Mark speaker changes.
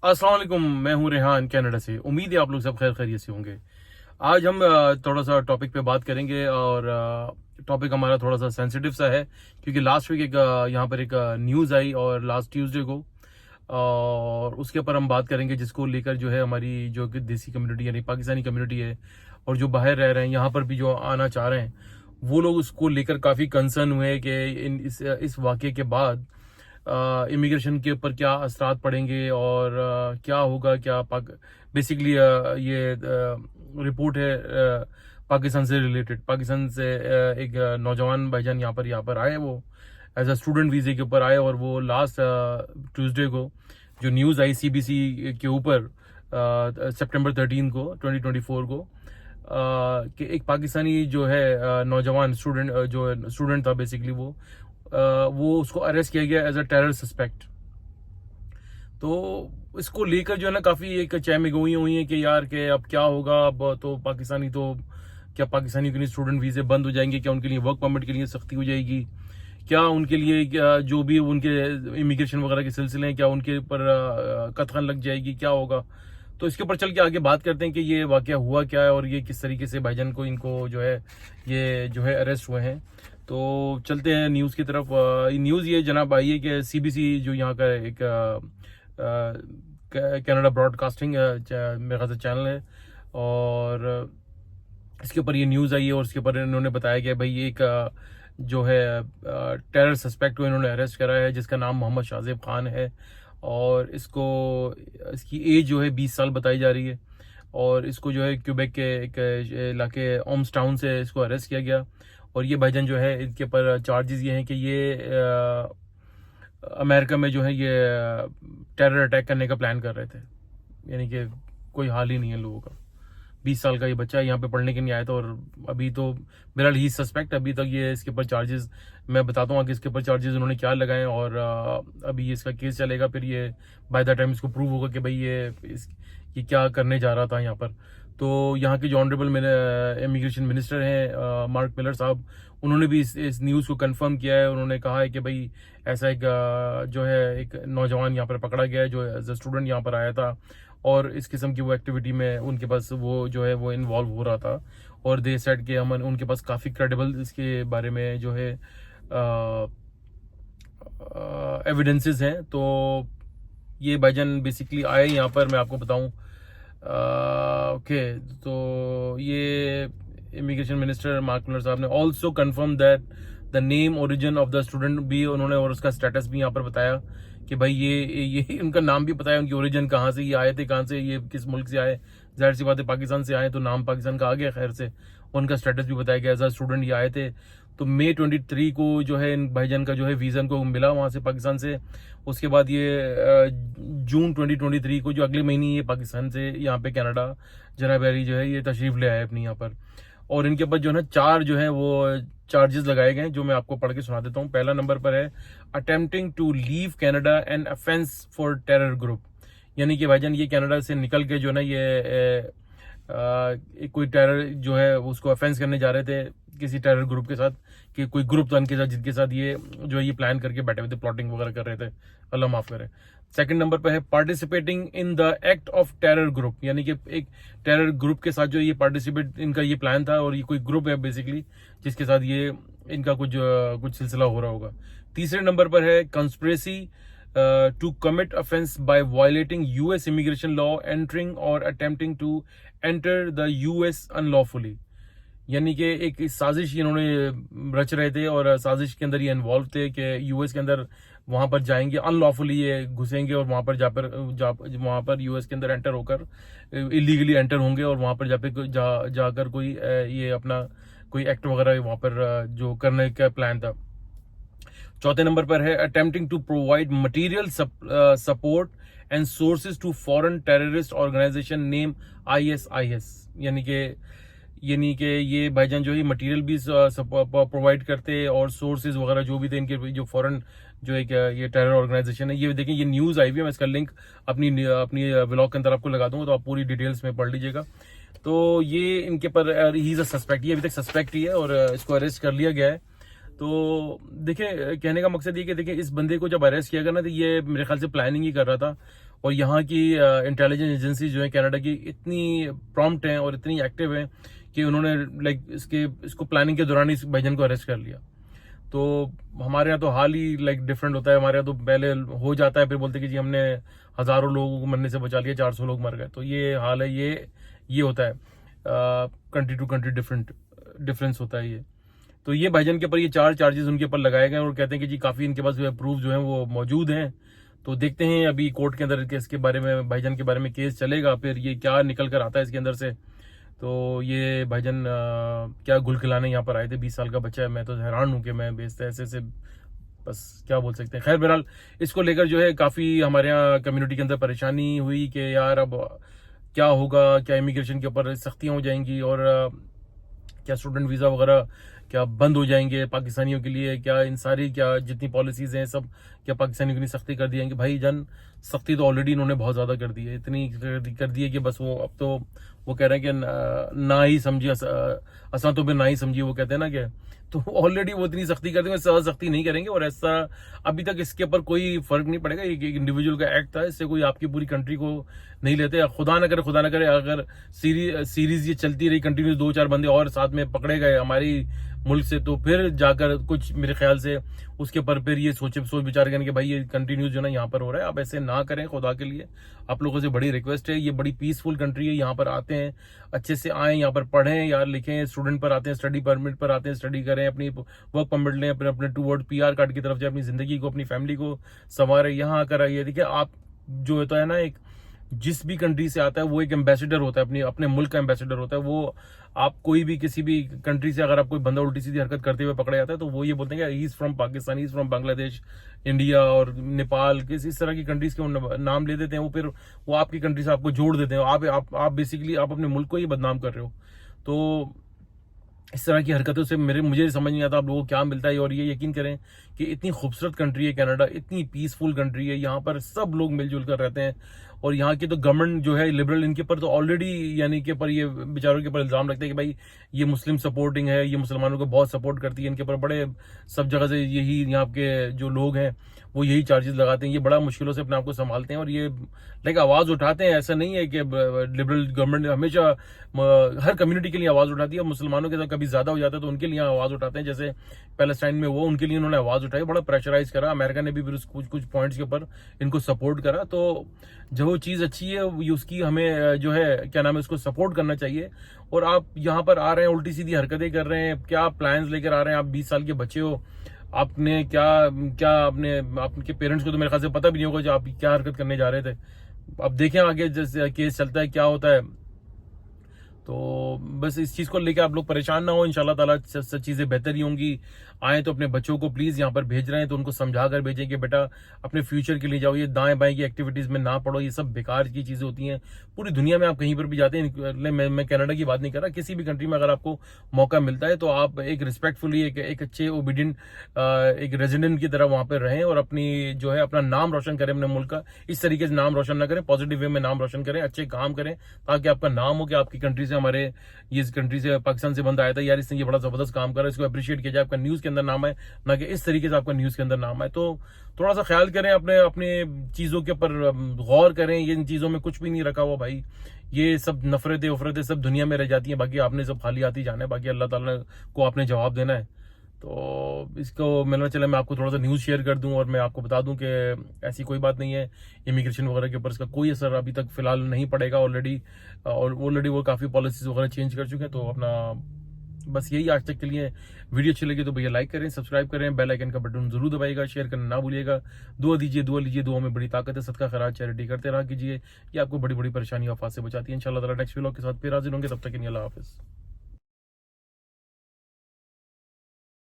Speaker 1: अस्सलाम वालेकुम, मैं हूं रेहान कनाडा से। उम्मीद है आप लोग सब खैर खैरियत से होंगे। आज हम थोड़ा सा टॉपिक पे बात करेंगे और टॉपिक हमारा थोड़ा सा सेंसिटिव सा है क्योंकि लास्ट वीक एक यहाँ पर एक न्यूज़ आई और लास्ट ट्यूसडे को, और उसके ऊपर हम बात करेंगे जिसको लेकर जो है हमारी जो कि देसी कम्युनिटी यानी पाकिस्तानी कम्युनिटी है और जो बाहर रह रहे हैं यहाँ पर भी जो आना चाह रहे हैं वो लोग उसको लेकर काफ़ी कंसर्न हुए हैं कि इस वाक़े के बाद इमिग्रेशन के ऊपर क्या असरात पड़ेंगे और क्या होगा, क्या बेसिकली ये रिपोर्ट है पाकिस्तान से रिलेटेड। पाकिस्तान से एक नौजवान भाईजान यहाँ पर आए, वो एज अ स्टूडेंट वीजे के ऊपर आए और वो लास्ट ट्यूसडे को जो न्यूज़ आई सीबीसी के ऊपर सितंबर 13 को 2024 को कि एक पाकिस्तानी जो है नौजवान स्टूडेंट था बेसिकली वो उसको अरेस्ट किया गया एज अ टेरर सस्पेक्ट। तो इसको लेकर जो है ना काफ़ी एक चहमगोई हुई है कि यार के अब क्या होगा। अब तो क्या पाकिस्तानी के लिए स्टूडेंट वीज़े बंद हो जाएंगे, क्या उनके लिए वर्क परमिट के लिए सख्ती हो जाएगी, क्या उनके लिए जो भी उनके इमिग्रेशन वगैरह के सिलसिले हैं क्या उनके ऊपर कतगन लग जाएगी, क्या होगा। तो इसके ऊपर चल के आगे बात करते हैं कि ये वाकया हुआ क्या है और ये किस तरीके से भाईजान को इनको जो है अरेस्ट हुए हैं। तो चलते हैं न्यूज़ की तरफ। न्यूज़ ये जनाब आई है कि सीबीसी जो यहाँ का एक कनाडा ब्रॉडकास्टिंग मेरे ख्याल से चैनल है, और इसके ऊपर ये न्यूज़ आई है और इसके ऊपर इन्होंने बताया कि भाई एक जो है टेरर सस्पेक्ट को इन्होंने अरेस्ट करा है जिसका नाम मोहम्मद शाहजेब खान है, और इसकी एज जो है 20 साल बताई जा रही है, और इसको जो है क्यूबेक के एक इलाके ओम्स टाउन से इसको अरेस्ट किया गया। और ये भाईजान जो है इनके ऊपर चार्जेस ये हैं कि ये अमेरिका में जो है ये टेरर अटैक करने का प्लान कर रहे थे। यानी कि कोई हाल ही नहीं है लोगों का। 20 साल का ये बच्चा है, यहाँ पे पढ़ने के लिए आया था और अभी तो बहरहाल ही सस्पेक्ट। अभी तक ये इसके ऊपर चार्जेस मैं बताता हूँ कि इसके ऊपर चार्जेस उन्होंने क्या लगाए, और अभी इसका केस चलेगा। फिर ये बाय द टाइम इसको प्रूव होगा कि भाई ये क्या करने जा रहा था यहाँ पर। तो यहाँ के जो ऑनरेबल मेरे इमिग्रेशन मिनिस्टर हैं मार्क मिलर साहब, उन्होंने भी इस न्यूज़ को कंफर्म किया है। उन्होंने कहा है कि भाई ऐसा एक जो है एक नौजवान यहाँ पर पकड़ा गया है जो एज अ स्टूडेंट यहाँ पर आया था और इस किस्म की वो एक्टिविटी में उनके पास वो जो है वो इन्वॉल्व हो रहा था, और दे सेड कि हम उनके पास काफ़ी क्रेडिबल इसके बारे में जो है एविडेंसेस हैं। तो ये भाईजान बेसिकली आए यहाँ पर, मैं आपको बताऊँ ओके। तो ये इमिग्रेशन मिनिस्टर मार्क मिलर साहब ने also confirm that the name origin of the student भी उन्होंने और उसका स्टेटस भी यहाँ पर बताया कि भाई ये उनका नाम भी बताया, उनकी ओरिजिन कहाँ से ये आए थे, कहाँ से ये किस मुल्क से आए। जाहिर सी बात है पाकिस्तान से आए तो नाम पाकिस्तान का आ गया खैर से। उनका स्टेटस भी बताया गया एज अ स्टूडेंट ये आए थे। तो मई 23 को जो है इन भाईजान का जो है वीज़ा को मिला वहाँ से पाकिस्तान से। उसके बाद ये जून 2023 को जो अगले महीने ये पाकिस्तान से यहाँ पे कनाडा जनाब अली जो है ये तशरीफ ले आए अपनी यहाँ पर। और इनके ऊपर जो है 4 जो है वो चार्जेस लगाए गए हैं जो मैं आपको पढ़ के सुना देता हूँ। पहला नंबर पर है attempting to leave Canada and offence for terror group. यानी कि भाईजान ये कनाडा से निकल के जो ना ये कोई टेरर जो है उसको ऑफेंस करने जा रहे थे किसी टेरर ग्रुप के साथ, कि कोई ग्रुप था उनके साथ जिनके साथ ये जो है ये प्लान करके बैठे हुए थे, प्लॉटिंग वगैरह कर रहे थे, अल्लाह माफ करे। सेकंड नंबर पे है participating in the act of terror group. यानी कि एक टेरर ग्रुप के साथ जो ये पार्टिसिपेट इनका ये प्लान था, और ये कोई ग्रुप है बेसिकली जिसके साथ ये इनका कुछ सिलसिला हो रहा होगा। तीसरे नंबर पर है conspiracy to commit offence by violating US immigration law, entering और attempting to enter the US unlawfully. यानी कि एक साजिश इन्होंने रच रहे थे और साजिश के अंदर ये इन्वॉल्व थे कि यूएस के अंदर वहां पर जाएंगे, अनलॉफुली ये घुसेंगे और वहां पर यूएस के अंदर एंटर होकर इलीगली एंटर होंगे और वहां पर जाकर कोई ये अपना कोई एक्ट वगैरह वहां पर जो करने का प्लान था। चौथे नंबर पर है attempting to provide material support and sources to foreign terrorist organisation name ISIS। यानी कि ये भाईजान जो है मटेरियल भी प्रोवाइड करते और सोर्सेज वगैरह जो भी थे इनके जो फॉरेन जो एक ये टेरर ऑर्गेनाइजेशन है। ये देखिए ये न्यूज़ आई हुई है, मैं इसका लिंक अपनी व्लॉग के अंदर आपको लगा दूंगा तो आप पूरी डिटेल्स में पढ़ लीजिएगा। तो ये इनके पर ही इज अ सस्पेक्ट, ये अभी तक सस्पेक्ट ही है और इसको अरेस्ट कर लिया गया है। तो देखिए कहने का मकसद ये कि देखिए इस बंदे को जब अरेस्ट किया गया ना तो ये मेरे ख्याल से प्लानिंग ही कर रहा था और यहाँ की इंटेलिजेंस एजेंसी जो है कनाडा की इतनी प्रॉम्प्ट हैं और इतनी एक्टिव हैं कि उन्होंने लाइक इसको प्लानिंग के दौरान इस भाईजान को अरेस्ट कर लिया। तो हमारे यहाँ तो हाल ही लाइक डिफरेंट होता है, हमारे यहाँ तो पहले हो जाता है फिर बोलते कि जी हमने हज़ारों लोगों को मरने से बचा लिया, 400 लोग मर गए। तो ये हाल है, ये होता है, कंट्री टू कंट्री डिफरेंस होता है ये। तो ये भाईजान के ऊपर ये 4 चार्जेस उनके ऊपर लगाए गए और कहते हैं कि जी काफ़ी इनके पास प्रूफ जो है वो मौजूद हैं। तो देखते हैं अभी कोर्ट के अंदर इसके बारे में, भाईजान के बारे में केस चलेगा, फिर ये क्या निकल कर आता है इसके अंदर से। तो ये भाईजान क्या गुल खिलाने यहाँ पर आए थे, 20 साल का बच्चा है। मैं तो हैरान हूँ कि मैं बेचते ऐसे बस क्या बोल सकते हैं। खैर बहरहाल इसको लेकर जो है काफ़ी हमारे यहाँ कम्युनिटी के अंदर परेशानी हुई कि यार अब क्या होगा, क्या इमिग्रेशन के ऊपर सख्तियाँ हो जाएंगी और क्या स्टूडेंट वीज़ा वगैरह क्या बंद हो जाएंगे पाकिस्तानियों के लिए, क्या इन सारी क्या जितनी पॉलिसीज़ हैं सब क्या पाकिस्तानियों के लिए सख्ती कर दी जाएंगी। भाई जान सख्ती तो ऑलरेडी इन्होंने बहुत ज़्यादा कर दी है, इतनी कर दी है कि बस वो अब तो वो कह रहे हैं कि ना ही समझिए असा तो फिर ना ही समझिए, वो कहते हैं ना कि तो ऑलरेडी वो इतनी सख्ती कर देंगे, सख्ती नहीं करेंगे। और ऐसा अभी तक इसके ऊपर कोई फर्क नहीं पड़ेगा, एक इंडिविजुअल का एक्ट था, इससे कोई आपकी पूरी कंट्री को नहीं लेते। खुदा ना करे अगर सीरीज ये चलती रही कंटिन्यू, 2-4 बंदे और साथ में पकड़े गए हमारी मुल्क से, तो फिर जाकर कुछ मेरे ख्याल से उसके पर फिर ये सोच विचार करें कि भाई ये कंटिन्यू जो ना यहाँ पर हो रहा है, आप ऐसे ना करें खुदा के लिए। आप लोगों से बड़ी रिक्वेस्ट है, ये बड़ी पीसफुल कंट्री है, यहाँ पर आते हैं अच्छे से आएँ, यहाँ पर पढ़ें यार लिखें, स्टूडेंट पर आते हैं, स्टडी परमिट पर आते हैं, स्टडी करें, अपनी वर्क परमिट लें, अपने टूवर्ड PR कार्ड की तरफ जाए, अपनी जिंदगी को अपनी फैमिली को संवारें। यहाँ आकर आइए, देखिए आप जो होता है ना, एक जिस भी कंट्री से आता है वो एक एम्बेसडर होता है, अपने मुल्क का एम्बेसडर होता है। वो आप कोई भी किसी भी कंट्री से अगर आप कोई बंदा उल्टी सीधी हरकत करते हुए पकड़ा जाता है तो वो ये बोलते हैं कि he is from Pakistan, he is from Bangladesh, India और नेपाल, किसी इस तरह की कंट्रीज के नाम ले देते हैं। वो फिर वो आपकी कंट्री से आपको जोड़ देते हैं। आप बेसिकली आप अपने मुल्क को ही बदनाम कर रहे हो। तो इस तरह की हरकतों से मुझे समझ नहीं आता आप लोगों को क्या मिलता है। और ये यकीन करें कि इतनी खूबसूरत कंट्री है कनाडा, इतनी पीसफुल कंट्री है, यहाँ पर सब लोग मिलजुल कर रहते हैं। और यहाँ की तो गवर्नमेंट जो है लिबरल, इनके ऊपर तो ऑलरेडी यानी कि पर ये बेचारों के ऊपर इल्ज़ाम लगता है कि भाई ये मुस्लिम सपोर्टिंग है, ये मुसलमानों को बहुत सपोर्ट करती है। इनके ऊपर बड़े सब जगह से यही यहाँ के जो लोग हैं वो यही चार्जेस लगाते हैं। ये बड़ा मुश्किलों से अपने आप को संभालते हैं और ये लाइक आवाज़ उठाते हैं। ऐसा नहीं है कि लिबरल गवर्नमेंट हमेशा हर कम्युनिटी के लिए आवाज़ उठाती है। मुसलमानों के साथ कभी ज़्यादा हो जाता है तो उनके लिए आवाज़ उठाते हैं, जैसे पैलेस्टाइन में वो उनके लिए उन्होंने आवाज़ उठाई, बड़ा प्रेशराइज करा। अमेरिका ने भी फिर कुछ पॉइंट्स के ऊपर इनको सपोर्ट करा। तो जो वो चीज़ अच्छी है उसकी हमें जो है क्या नाम है उसको सपोर्ट करना चाहिए। और आप यहाँ पर आ रहे हैं, उल्टी सीधी हरकतें कर रहे हैं, क्या प्लान्स लेकर आ रहे हैं। आप 20 साल के बच्चे हो, आपने क्या आपके पेरेंट्स को तो मेरे ख्याल से पता भी नहीं होगा जो आप क्या हरकत करने जा रहे थे। अब देखें आगे जैसे केस चलता है क्या होता है। तो बस इस चीज़ को लेकर आप लोग परेशान ना हो, इंशाल्लाह ताला सब चीज़ें बेहतर ही होंगी। आए तो अपने बच्चों को प्लीज़ यहाँ पर भेज रहे हैं तो उनको समझा कर भेजें कि बेटा अपने फ्यूचर के लिए जाओ, ये दाएं बाएं की एक्टिविटीज़ में ना पड़ो, ये सब बेकार की चीज़ें होती हैं। पूरी दुनिया में आप कहीं पर भी जाते हैं, मैं कनाडा की बात नहीं कर रहा, किसी भी कंट्री में अगर आपको मौका मिलता है तो आप एक रिस्पेक्टफुली एक अच्छे ओबीडियंट एक रेजिडेंट की तरह वहाँ पर रहें और अपनी जो है अपना नाम रोशन करें, अपने मुल्क का। इस तरीके से नाम रोशन ना करें, पॉजिटिव वे में नाम रोशन करें, अच्छे काम करें, ताकि आपका नाम हो कि आपकी कंट्री से, हमारे ये कंट्री से, पाकिस्तान से बंदा आया था यार, इसने ये बड़ा जबरदस्त काम करा, इसको अप्रिशिएट किया जाए, आपका न्यूज़ के अंदर नाम है, ना कि इस तरीके से आपका न्यूज़ के अंदर नाम है। तो थोड़ा सा ख्याल करें, अपने चीज़ों के ऊपर गौर करें। ये इन चीज़ों में कुछ भी नहीं रखा हुआ भाई, ये सब नफरतें उफरतें सब दुनिया में रह जाती हैं। बाकी आपने सब खाली आती जाना है, बाकी अल्लाह ताला को आपने जवाब देना है। तो इसको मिलना चला मैं आपको थोड़ा सा न्यूज़ शेयर कर दूं और मैं आपको बता दूं कि ऐसी कोई बात नहीं है, इमिग्रेशन वगैरह के ऊपर इसका कोई असर अभी तक फिलहाल नहीं पड़ेगा। ऑलरेडी वो काफ़ी पॉलिसीज वगैरह चेंज कर चुके हैं। तो अपना बस यही आज तक के लिए। वीडियो अच्छी लगी तो भैया लाइक करें, सब्सक्राइब करें, बेल आइकन का बटन जरूर दबाइएगा, शेयर करना ना भूलिएगा। दुआ लीजिए, दुआ में बड़ी ताकत है, सदका खैरात चैरिटी करते रहा कीजिए, ये आपको बड़ी बड़ी परेशानी आफात से बचाती है। इंशाल्लाह ताला नेक्स्ट व्लॉग के साथ फिर हाजिर होंगे, तब तक के लिए अल्लाह हाफिज़।